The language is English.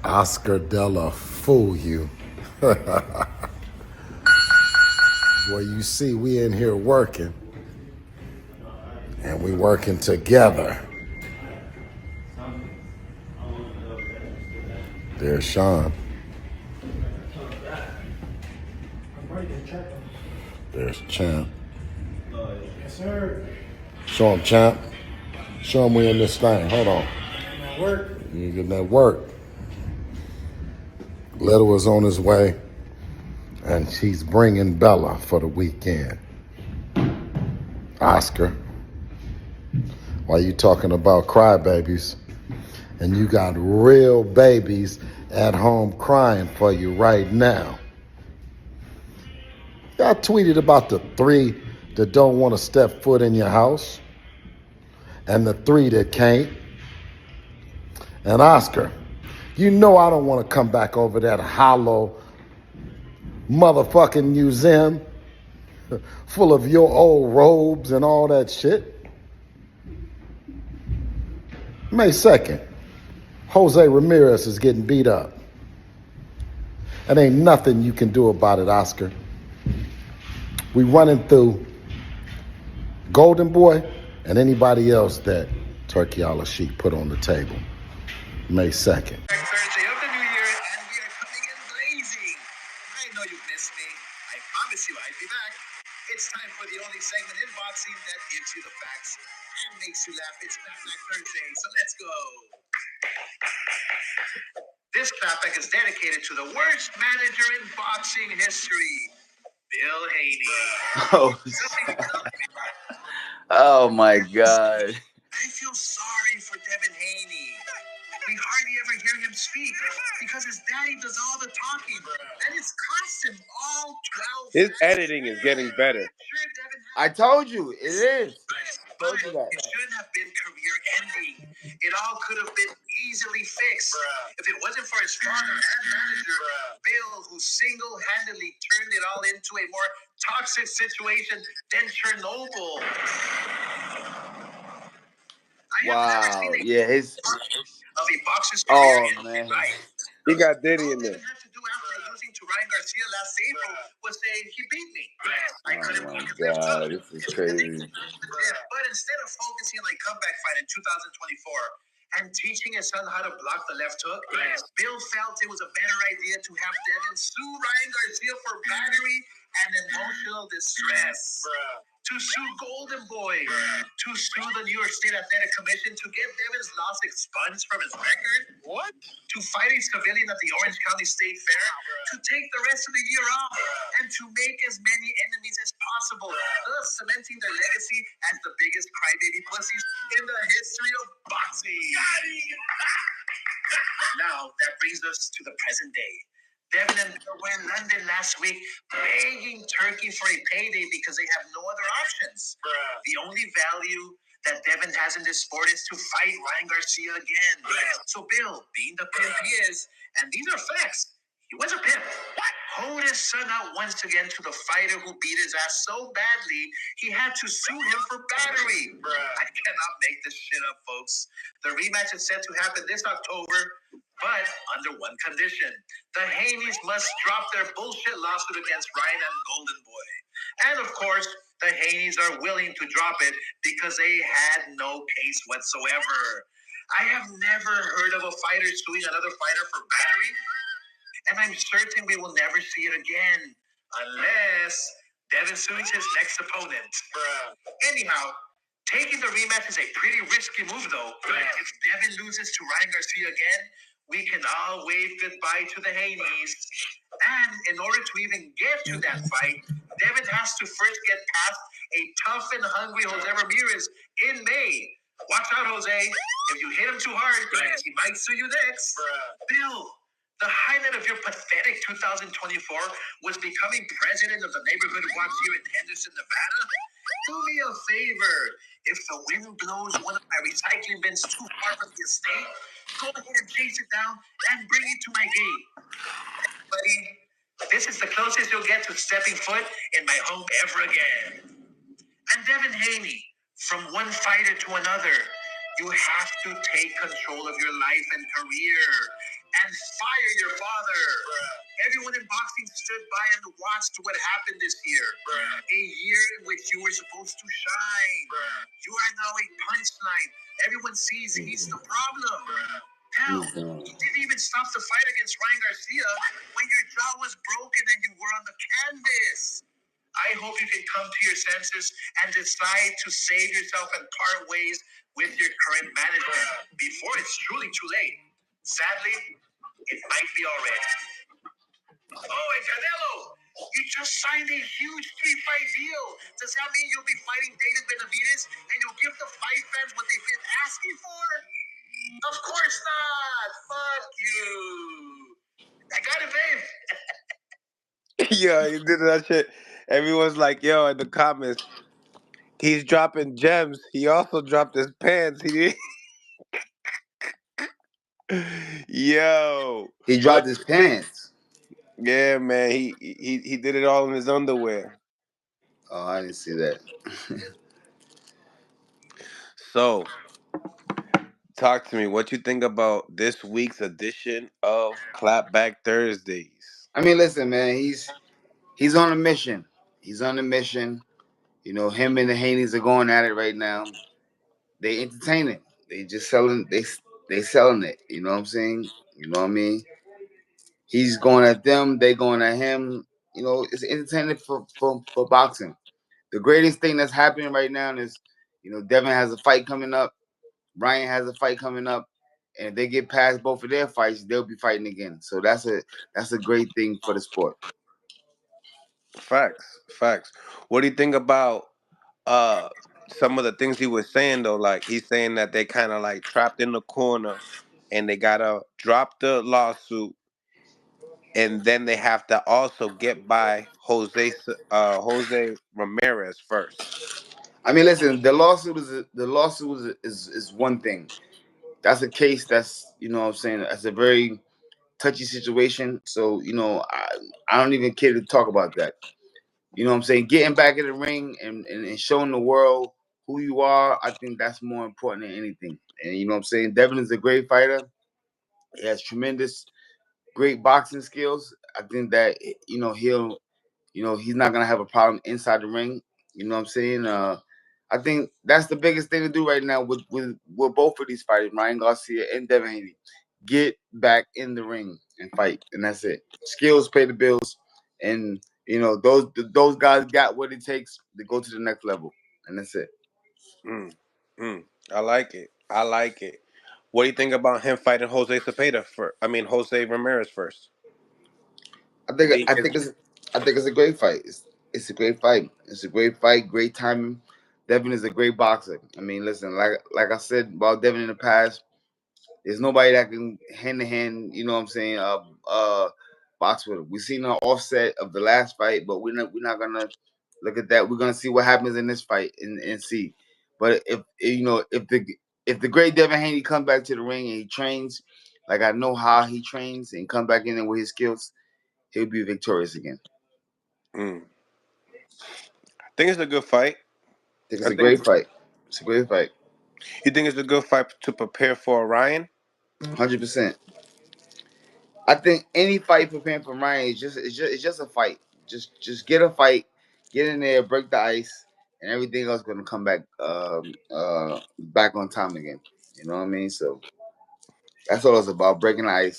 Oscar Dela fool you. Boy, you see, we in here working, and we working together. There's Sean. There's Champ. Yes, sir. Show him, Champ. Show him we in this thing. Hold on. Work. You getting that work. Letter was on his way, and she's bringing Bella for the weekend. Oscar, why you talking about crybabies? And you got real babies at home crying for you right now. Y'all tweeted about the 3 that don't want to step foot in your house and the 3 that can't. And Oscar, you know I don't want to come back over that hollow motherfucking museum full of your old robes and all that shit. May 2nd, Jose Ramirez is getting beat up. And ain't nothing you can do about it, Oscar. We running through Golden Boy and anybody else that Turkey a la Sheik put on the table. May 2nd. Thursday of the new year, and we are coming in blazing. I know you've missed me. I promise you I'd be back. It's time for the only segment in boxing that gives you the facts and makes you laugh. It's Clapback Thursday, so let's go. This Clapback is dedicated to the worst manager in boxing history, Bill Haney. Oh my God. I feel sorry for Devin Haney. We hardly ever hear him speak because his daddy does all the talking, and it's cost him all 12. His editing is getting better. Sure, Devin I told you, it is. but Told you that. it shouldn't have been career ending. It all could have been easily fixed if it wasn't for his father and manager, Bill, who single-handedly turned it all into a more toxic situation than Chernobyl. Wow. Yeah, his. Of a boxer's Oh, career man. right. He got Diddy All in there. Devin had to do after losing to Ryan Garcia last April was say he beat me. I couldn't Oh my beat his left God, hook. this is crazy. But instead of focusing on a comeback fight in 2024 and teaching his son how to block the left hook, Bill felt it was a better idea to have Devin sue Ryan Garcia for battery and emotional distress. To sue Golden Boy, to sue the New York State Athletic Commission to get Devin's loss expunged from his record. What? To fight a civilian at the Orange County State Fair, to take the rest of the year off, and to make as many enemies as possible, thus cementing their legacy as the biggest crybaby pussies in the history of boxing. Now, that brings us to the present day. Devin and Bill were in London last week begging Turkey for a payday because they have no other options. The only value that Devin has in this sport is to fight Ryan Garcia again. So Bill, being the pimp he is, and these are facts, he was a pimp. Hold his son out once again to the fighter who beat his ass so badly, he had to sue him for battery. I cannot make this shit up, folks. The rematch is set to happen this October, but under one condition. The Haneys must drop their bullshit lawsuit against Ryan and Golden Boy. And of course, the Haneys are willing to drop it because they had no case whatsoever. I have never heard of a fighter suing another fighter for battery, and I'm certain we will never see it again unless Devin sues his next opponent. Anyhow, taking the rematch is a pretty risky move, though. If Devin loses to Ryan Garcia again, we can all wave goodbye to the Haneys. And in order to even get to that fight, Devin has to first get past a tough and hungry Jose Ramirez in May. Watch out, Jose. If you hit him too hard, he might sue you next. Bill, the highlight of your pathetic 2024 was becoming president of the neighborhood watch here in Henderson, Nevada. Do me a favor. If the wind blows one of my recycling bins too far from the estate, go ahead and chase it down and bring it to my gate. Buddy, this is the closest you'll get to stepping foot in my home ever again. And Devin Haney, from one fighter to another, you have to take control of your life and career and shots to what happened this year. A year in which you were supposed to shine. You are now a punchline. Everyone sees he's the problem. Hell, he didn't even stop the fight against Ryan Garcia when your jaw was broken and you were on the canvas. I hope you can come to your senses and decide to save yourself and part ways with your current management before it's truly too late. Sadly, it might be already. Oh, and Canelo, you just signed a huge 3-fight deal. Does that mean you'll be fighting David Benavidez and you'll give the fight fans what they've been asking for? Of course not. Fuck you. I got it, babe. Yeah, he did that shit. Everyone's like, yo, in the comments, he's dropping gems. He also dropped his pants. He Yo. He What? dropped his pants. Yeah, man. He did it all in his underwear. Oh, I didn't see that. So, talk to me. What you think about this week's edition of Clapback Thursdays? I mean, listen, man. He's on a mission. He's on a mission. You know, him and the Haneys are going at it right now. They entertaining. They just selling. They selling it. You know what I'm saying? You know what I mean? He's going at them. They going at him. You know, it's entertaining for boxing. The greatest thing that's happening right now is, you know, Devin has a fight coming up. Ryan has a fight coming up. And if they get past both of their fights, they'll be fighting again. So that's a great thing for the sport. Facts. Facts. What do you think about uh some of the things he was saying though? Like he's saying that they kind of like trapped in the corner and they gotta drop the lawsuit and then they have to also get by Jose Ramirez first. I mean, listen, the lawsuit is one thing. That's a case that's, you know what I'm saying, that's a very touchy situation. So, you know, I don't even care to talk about that. You know what I'm saying? Getting back in the ring and showing the world who you are, I think that's more important than anything. And you know what I'm saying? Devin is a great fighter. He has tremendous, great boxing skills. I think that, you know, he's not gonna have a problem inside the ring. You know what I'm saying? I think that's the biggest thing to do right now with both of these fighters, Ryan Garcia and Devin Haney. Get back in the ring and fight, and that's it. Skills pay the bills, and you know those guys got what it takes to go to the next level, and that's it. Mm, mm. I like it. I like it. What do you think about him fighting Jose Cepeda first? I mean Jose Ramirez first. I think Being I his think it's I think it's a great fight. It's a great fight. It's a great fight. Great timing. Devin is a great boxer. I mean, listen, like I said about Devin in the past, there's nobody that can hand to hand, you know what I'm saying, box with him. We've seen an offset of the last fight, but we're not gonna look at that. We're gonna see what happens in this fight and see. But you know if the great Devin Haney comes back to the ring and he trains, like I know how he trains and come back in there with his skills, he'll be victorious again. mm. I think it's a good fight. I think it's I a think great fight. It's a great fight. you think it's a good fight to prepare for Orion. 100%. I think any fight preparing for Ryan is just a fight. Just get a fight, get in there, break the ice, and everything else gonna come back on time again. You know what I mean? So that's all it's about, breaking the ice.